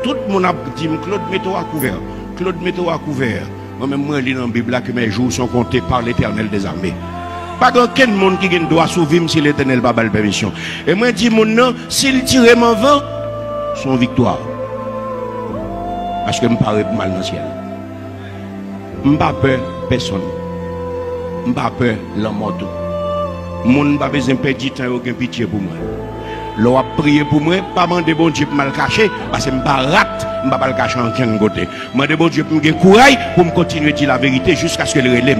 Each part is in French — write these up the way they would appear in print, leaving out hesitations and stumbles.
tout le monde a dit, Claude, mets-toi à couvert. Claude, mets-toi à couvert. Moi-même, moi, je lis dans la Bible que mes jours sont comptés par l'Éternel des armées. Pas aucun monde qui doit sauver si l'Éternel n'a pas la permission. Et moi, je dis, mon nom, s'il tire mon vent, son victoire. Parce que je me parle mal dans le ciel. Je n'ai pas peur personne. Je n'ai pas peur la mort. Je n'ai pas besoin de perdre du temps et aucun pitié pour moi. L'on a prié pour moi, pas demander bon Dieu pour me le cacher, parce que je ne pas rate, je ne pas le cacher en aucun côté. Je demande bon Dieu pour me donner courage pour me continuer à dire la vérité jusqu'à ce que le relève.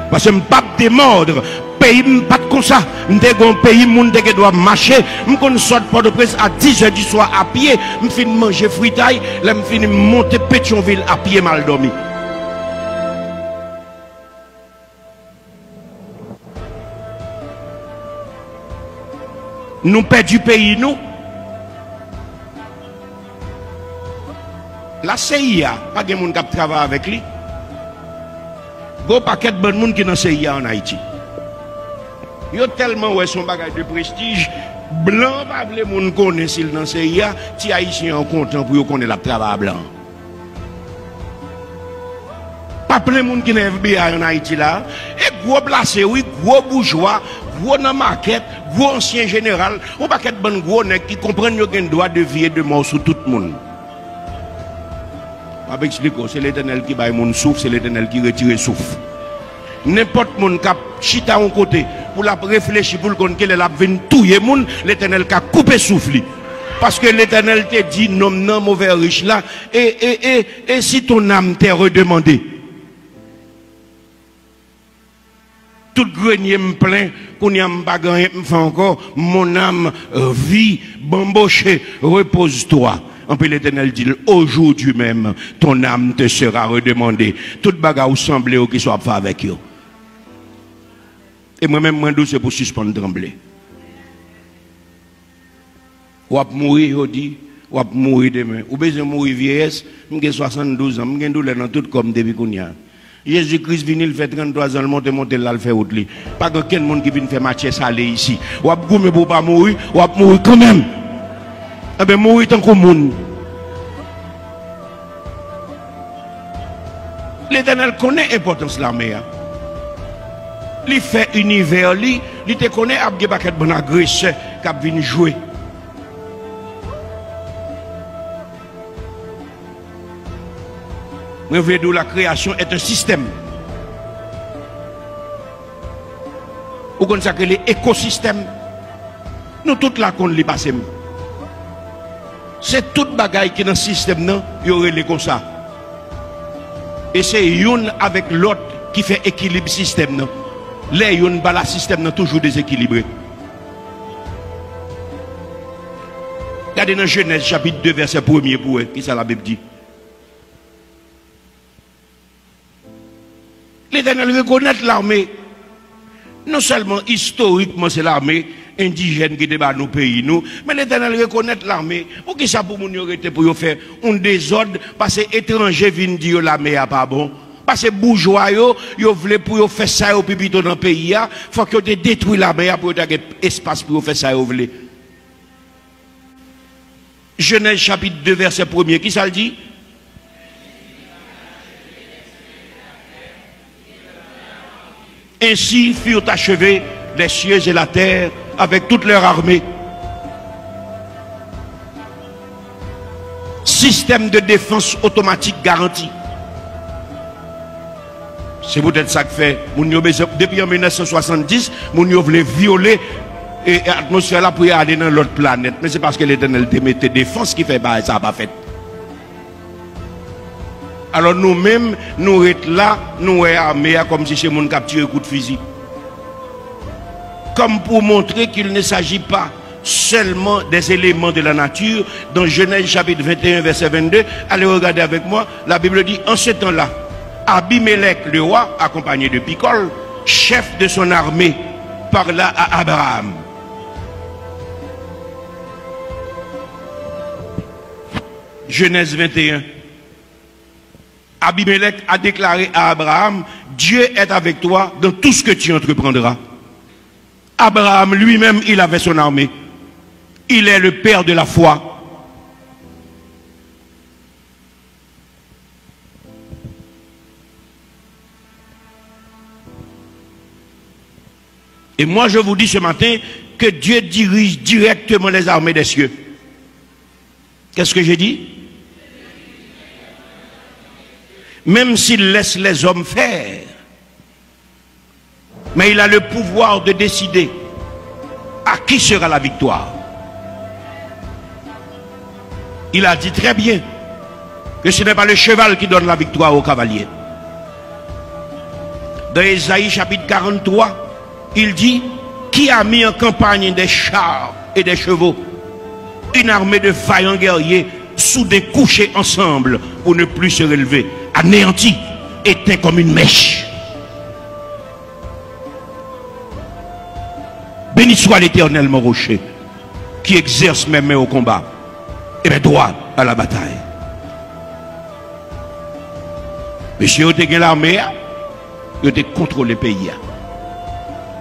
Parce que je ne pas démordre. Pays pas comme ça. Je suis un pays qui doit marcher. Je sors pas de presse à 10h du soir à pied. Je finis manger fritaille. Je finis monter Pétionville à pied mal dormi. Nous perdons du pays, nous. La CIA, pas de monde qui travaille avec lui. Il y a un paquet de bon monde qui est dans la CIA en Haïti. Il y a tellement ouais, son bagage de prestige. Blanc, pas les gens connaissent dans la CIA. Les Haïtiens sont contents pour connaître le travail blanc. Pas plein de monde qui est dans FBI en Haïti là. Et gros placé, oui, gros bourgeois, gros dans la maquette, gros ancien général. Un paquet de bon gros qui comprennent qu'ils ont le droit de vie et de mort sur tout le monde. Je vais expliquer, c'est l'Éternel qui baille mon souffle, c'est l'Éternel qui retire le souffle. N'importe qui a chita à un côté pour la réfléchir, pour le connaître, qu'elle a venu touiller le monde, l'Éternel qui a coupé le souffle. Parce que l'Éternel t'a dit, non, non, mauvais riche là, et si ton âme t'est redemandée, tout grenier me plaint, qu'on y a pas gagné, me fait encore, mon âme vit, bamboché, repose-toi. En plus, l'Éternel dit, aujourd'hui même, ton âme te sera redemandée. Toute bagarre semblée ou qui soit fait avec eux. Et moi-même, moi, c'est pour suspendre trembler. Ou à mourir, on dit, ou à mourir demain. Ou besoin de mourir vieillesse, j'ai 72 ans, j'ai douleur dans tout comme depuis qu'on y a. Jésus-Christ vient, il fait 33 ans, il monte là, il fait autre. Pas qu'aucun monde qui vient faire match salé ici. Ou à goumer pour pas mourir, ou à mourir quand même. Eh bien, mourir tant que monde. L'Éternel connaît l'importance de l'armée. Il fait univers, il te connaît à des paquets de bon agresseurs qui viennent jouer. Je veux dire, la création est un système. Vous connaissez que l'écosystème, nous tous là qu'on les passe. C'est toute bagaille qui est dans le système, il y aurait les comme ça. Et c'est une avec l'autre qui fait équilibre système. Les une bala système toujours déséquilibré. Regardez dans Genèse chapitre 2 verset 1er pour eux, qui ça la Bible dit. L'Éternel reconnaît l'armée. Non seulement historiquement c'est l'armée indigène qui débat nos pays, nous, mais l'Éternel reconnaît l'armée. Pour qui ça pour nous arrêter pour faire un désordre, parce que étrangers viennent dire l'armée n'est pas bon. Parce que bourgeois, ils veulent pour faire ça au pipito dans le pays, il faut qu'ils détruisent l'armée pour avoir espace pour faire ça au veulent. Genèse chapitre 2 verset 1er, qui ça le dit? Ainsi furent achevés les cieux et la terre avec toute leur armée. Système de défense automatique garanti. C'est peut-être ça que fait. Depuis en 1970, nous voulons violer l'atmosphère là pour aller dans l'autre planète. Mais c'est parce que l'Éternel te mettait défense qui fait bah, ça n'a pas fait. Alors nous-mêmes, nous sommes là, nous sommes armés comme si c'est mon capture un coup de fusil. Comme pour montrer qu'il ne s'agit pas seulement des éléments de la nature. Dans Genèse chapitre 21, verset 22, allez regarder avec moi, la Bible dit, en ce temps-là, Abimelech le roi, accompagné de Picol, chef de son armée, parla à Abraham. Genèse 21. Abimelech a déclaré à Abraham, Dieu est avec toi dans tout ce que tu entreprendras. Abraham lui-même, il avait son armée. Il est le père de la foi. Et moi je vous dis ce matin que Dieu dirige directement les armées des cieux. Qu'est-ce que j'ai dit? Même s'il laisse les hommes faire, mais il a le pouvoir de décider à qui sera la victoire. Il a dit très bien que ce n'est pas le cheval qui donne la victoire au cavalier. Dans Ésaïe chapitre 43, il dit: qui a mis en campagne des chars et des chevaux, une armée de vaillants guerriers soudés couchés ensemble pour ne plus se relever, anéantis, éteints comme une mèche. Béni soit l'Éternel, mon rocher, qui exerce mes mains au combat et mes doigts à la bataille. Monsieur, vous avez l'armée, vous avez contrôlé le pays.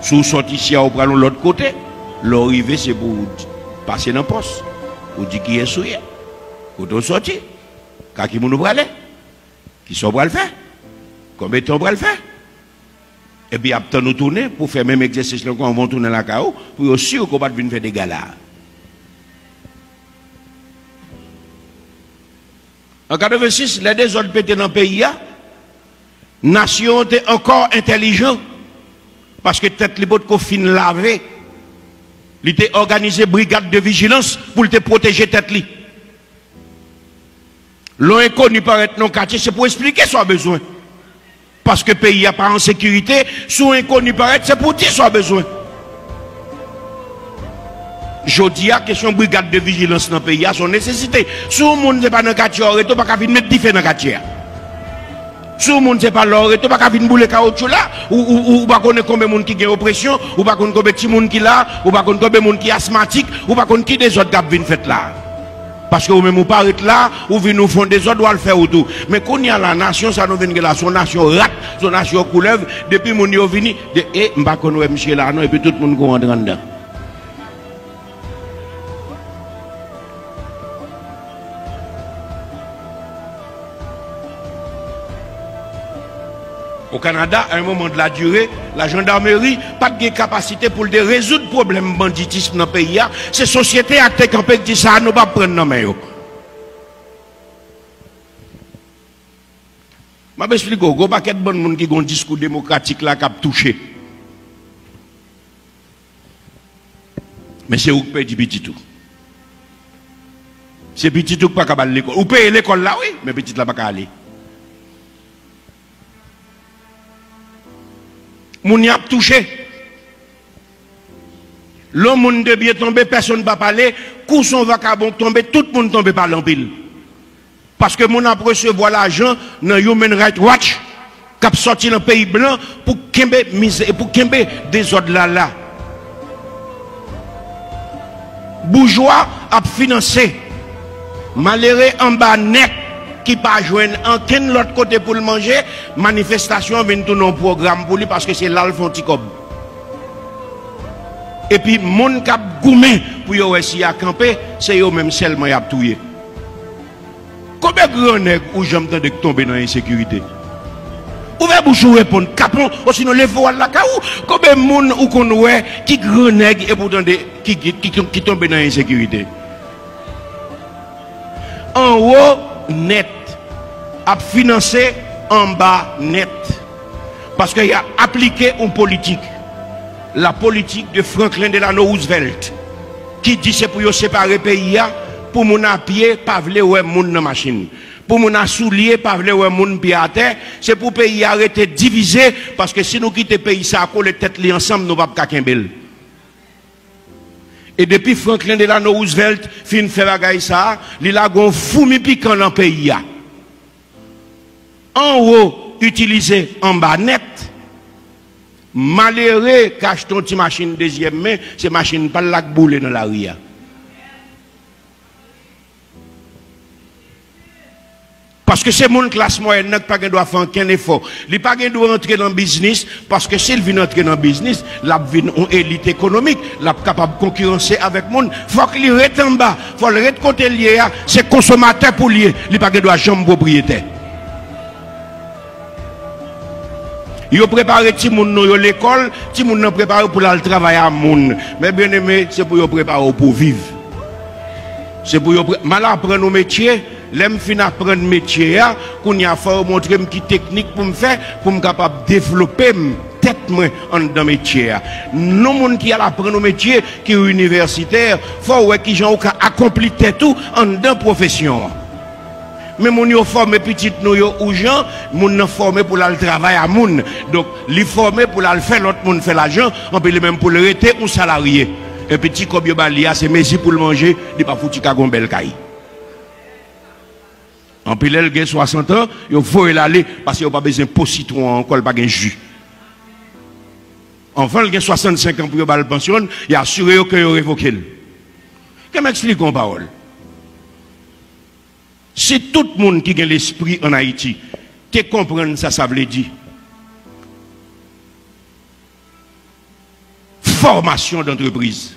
Si vous sortez ici, vous prenez l'autre côté, l'arrivée c'est pour passer dans le poste. Vous dites qui est souillé. Vous vous sortez. Quand qui vous aller? Qui sont pour le faire? Combien de temps pour le faire? Et puis après nous tourner pour faire même exercice quand on va tourner la chaos pour aussi qu'on va venir faire des galas. En 86, les deux autres pétés dans le pays, nation était encore intelligent parce que tête les bottes qu'on fin laver, il était organisé brigade de vigilance pour te protéger tête li. L'on inconnu paraît non quartier, c'est pour expliquer son besoin. Parce que le pays n'est pas en sécurité, sous inconnu paraît, c'est pour dire son besoin. Je dis la question de brigade de vigilance dans le pays a son nécessité. Si le monde n'est pas dans le quartier, il ne peut pas mettre des faits dans le quartier. Si le monde n'est pas là, il ne peut pas venir bouler caoutchouc là, ou pas connaître combien de monde qui a oppression, ou pas connaître combien de monde qui là, ou pas connaître combien de monde qui est asthmatique, ou pas connaître qui des autres qui viennent faire là. Parce que vous-même, vous parlez là, ou vous nous font des autres, vous le faire autour. Mais quand il y a la nation, ça nous vient là, son nation rate, son nation couleuvre, depuis mon yo vini, et m'pa connaît monsieur là, non, et puis tout le monde go rentre dedans. Au Canada, à un moment de la durée, la gendarmerie pas de capacité pour résoudre le problème banditisme dans le pays. C'est société acte campé qui dit ça, nous pas prendre dans main. Je vais expliquer, il y a un paquet de gens qui ont un discours démocratique là qui a touché. Mais c'est où que paye petit tout. C'est petit tout qui pas aller à l'école. Ou paye l'école là, oui, mais petit là pas aller. Moun y a touché. L'homme de bien tombé, personne ne va parler. Coup son vacabon tombé, tout le monde tombe par l'empile. Parce que moun a recevoir l'argent dans Human Rights Watch, qui a sorti dans le pays blanc pour kembe des ordres là. Bourgeois a financé. Malheureux en bas net. Qui pas joindre aucun l'autre côté pour le manger, manifestation vient tout un programme pour lui parce que c'est l'alphonticob. Et puis mon cap goumé pour yo essayer à camper, c'est yo même seulement y a touyer. Combien de grands nègres ou j'entends de tomber dans l'insécurité? Ouvrez bouche ou répondre capon, ou sinon les voiles la caou. Combien de monde ou qu'on ouais qui grand nègre et pourtant qui tombe dans l'insécurité? En haut net a financé en bas net parce qu'il a appliqué une politique, la politique de Franklin Delano Roosevelt qui dit c'est pour séparer pays pour mon à pied pas vle ouais moun dans machine, pour mon à soulier pas vle ouais moun pied à terre, c'est pour pays arrêter diviser parce que si nous quitter pays ça coller tête li ensemble nous pas kakembel. Et depuis Franklin Delano Roosevelt fin fait bagaille ça, il a gon fourmi piquant dans le pays. En haut, utilisé en bas net. Malheureux, cache ton petit machine deuxième main, c'est machine pas la boule dans la rue. Parce que c'est mon classe moyenne qui n'a pas doit faire aucun effort. Il n'a pas doit entrer dans le business parce que s'il vient entrer dans le business, il vient en élite économique, il est capable de concurrencer avec le monde. Il faut qu'il reste en bas, il faut le reste côté lié, c'est consommateur pour lier, il n'a pas doit jamais propriétaire. Yo préparé ti moun nou yo l'école, ti moun nan préparé pour aller travailler à moun. Mais bien aimé, c'est pour yo préparer pour vivre. C'est pour yo mal apprendre nos métiers, l'aime fin apprendre métier qu'on y a fait montrer qui technique pour me faire pour me capable développer tête moi en dans métier. Non monde qui a apprendre nos métiers qui est universitaire, faut ouais qui gens accompli tout en dans profession. Mais mon yo formé petit nous yo ou gens moun nan formé pour le travail à moun. Donc li formé pour la faire l'autre monde fait l'argent, on peut le même pour le rester ou salarié. Un petit comme yo balia c'est messi pour le manger, il pas fouti ka gon bel caille. En pile elle gen 60 ans, yo faut l'aller parce qu'il pas besoin de citron encore pas gen jus. Enfin il gen 65 ans pour yo bal pension, il assuré que yo révoqué. Que m'explique en parole. C'est tout le monde qui a l'esprit en Haïti. Tu comprends ça veut dire. Formation d'entreprise.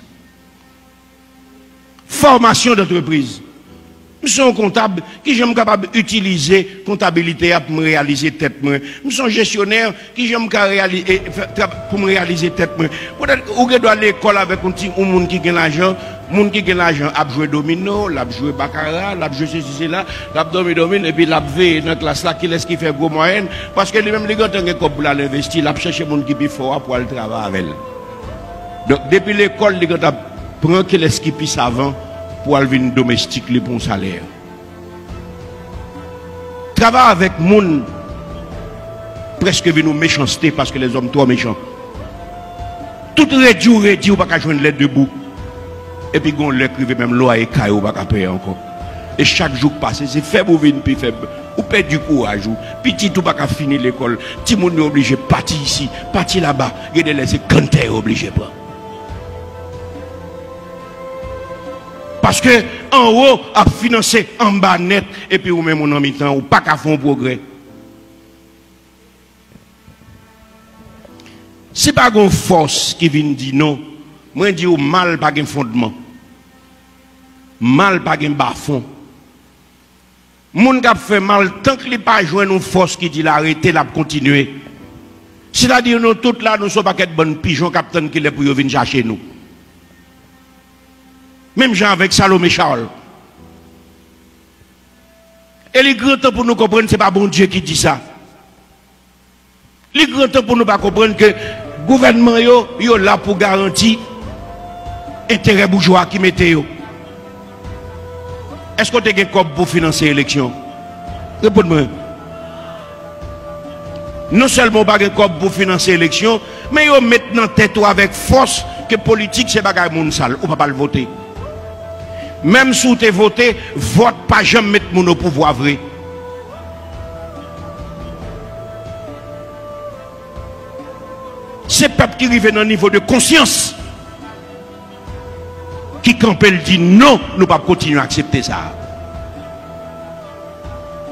Formation d'entreprise. Nous sommes comptables qui sommes capables d'utiliser comptabilité pour me réaliser tête. Nous sommes gestionnaires qui sommes capables pour me réaliser tête. Ou que doit aller à l'école avec un monde qui gagne l'argent. Moun qui gagne l'argent a joué domino, l'a joué baccarat, l'a joué ceci là, l'a domine et puis l'a veillé dans la classe là qui laisse qui fait gros moyenne parce que lui-même les gars tant que pour l'investir, l'a chercher moun qui plus fort pour aller travailler avec elle. Donc depuis l'école les gars prend que laisse qui plus savant pour aller venir domestique les bons salaires. Travaille avec moun presque venu méchanceté parce que les hommes trop méchants. Tout réduit ou pas qu'à joindre les debout. Et puis, on l'écrivait même loi et caillou, pas qu'à payer encore. Et chaque jour passé, c'est faible ou vine, puis faible. Ou perd du courage, ou petit ou pas qu'à finir l'école. Ti moun est obligé de partir ici, partir là-bas. Et de laisser canter obligé pas. Parce que, en haut, à financer en bas net, et puis ou même en mi-temps, ou pas qu'à faire un progrès. C'est pas une force qui vient dire non. Moi, je dis mal pas un fondement. Mal pas un bas-fond. Moun qui fait mal, tant qu'il n'y a pas une force qui dit l'arrêter, la continuer. C'est-à-dire, nous, toutes là, nous ne sommes pas de bonnes pigeons capitaine qui est pour venir chercher nous. Même gens avec Salomé Charles. Et les grands temps pour nous comprendre, ce n'est pas bon Dieu qui dit ça. Les grands temps pour nous pas comprendre que le gouvernement est là pour garantir intérêt bourgeois qui mettait yo. Est-ce que tu as un cop pour financer l'élection? Réponds-moi. Non seulement pas un cop pour financer l'élection, mais yo maintenant tête avec force que politique c'est bagay moun sale ou pas le voter. Même si tu voté, vote pas jamais mettre moun au pouvoir vrai. C'est peuple qui arrive dans un niveau de conscience qui campel dit non, nous ne pouvons pas continuer à accepter ça.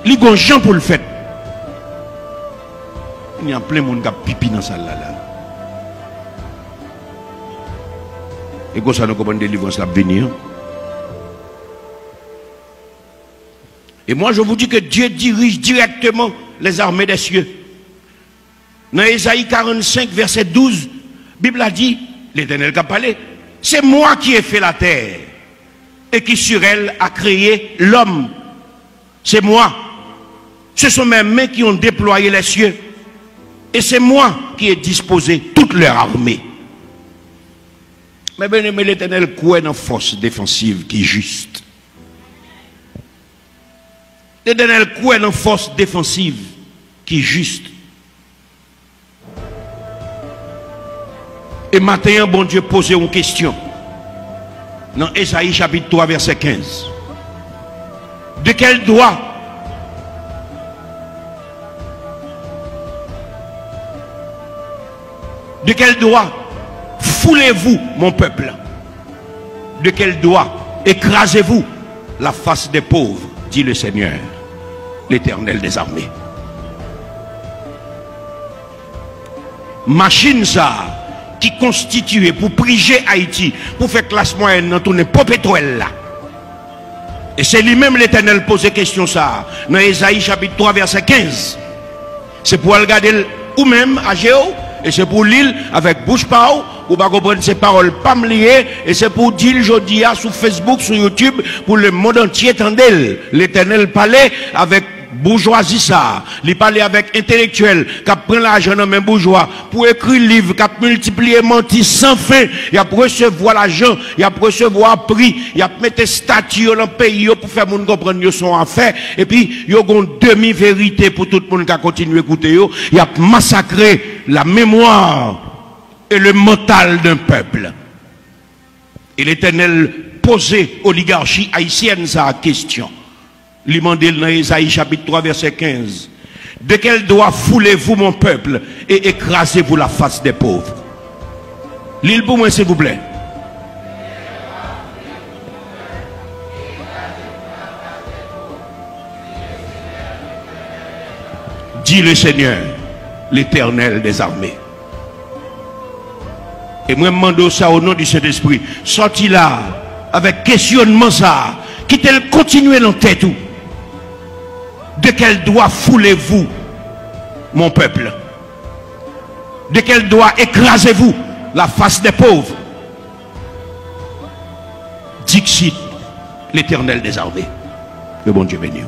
Les gens pour le faire. Il y a plein de monde qui a pipi dans ça là. Et comme ça, nous comprenons des livres qui vont venir. Et moi, je vous dis que Dieu dirige directement les armées des cieux. Dans Ésaïe 45, verset 12, la Bible a dit, l'Éternel qui a parlé, c'est moi qui ai fait la terre et qui sur elle a créé l'homme. C'est moi. Ce sont mes mains qui ont déployé les cieux. Et c'est moi qui ai disposé toute leur armée. Mais bien aimé, l'Éternel croit dans force défensive qui est juste. L'Éternel croit dans force défensive qui est juste. Et maintenant, bon Dieu pose une question. Dans Ésaïe chapitre 3, verset 15. De quel droit foulez-vous mon peuple? De quel droit écrasez-vous la face des pauvres, dit le Seigneur, l'Éternel des armées. Machine ça qui constituée pour priger Haïti, pour faire classe moyenne dans tout pas pétrole là. Et c'est lui-même l'Éternel pose question ça dans Ésaïe chapitre 3 verset 15. C'est pour regarder ou même à Géo, et c'est pour l'île avec bouche pao, ou pas comprendre ces paroles pas me liées, et c'est pour dire aujourd'hui sur Facebook, sur YouTube, pour le monde entier tendel. L'Éternel parlait avec bourgeoisie ça, il parlait avec intellectuel, qui prend l'argent dans même bourgeois, pour écrire livre, qui multiplier menti sans fin, il a recevoir l'argent, il a recevoir prix, il a mettre statut dans le pays pour faire moun comprendre son affaire, et puis il y a une demi-vérité pour tout le monde qui a continué à écouter, il a massacré la mémoire et le mental d'un peuple. Et l'Éternel posait oligarchie haïtienne sa question. Il demandait dans Isaïe chapitre 3 verset 15. De quel droit foulez-vous mon peuple et écrasez-vous la face des pauvres? L'île pour moi s'il vous plaît. Dit le Seigneur, l'Éternel des armées. Et moi je demande ça au nom du Saint-Esprit. Sorti là avec questionnement ça. Quittez-le continuer dans tête tout. De quel droit foulez-vous mon peuple? De quel droit écrasez-vous la face des pauvres? Dixit l'Éternel des armées. Le bon Dieu béni.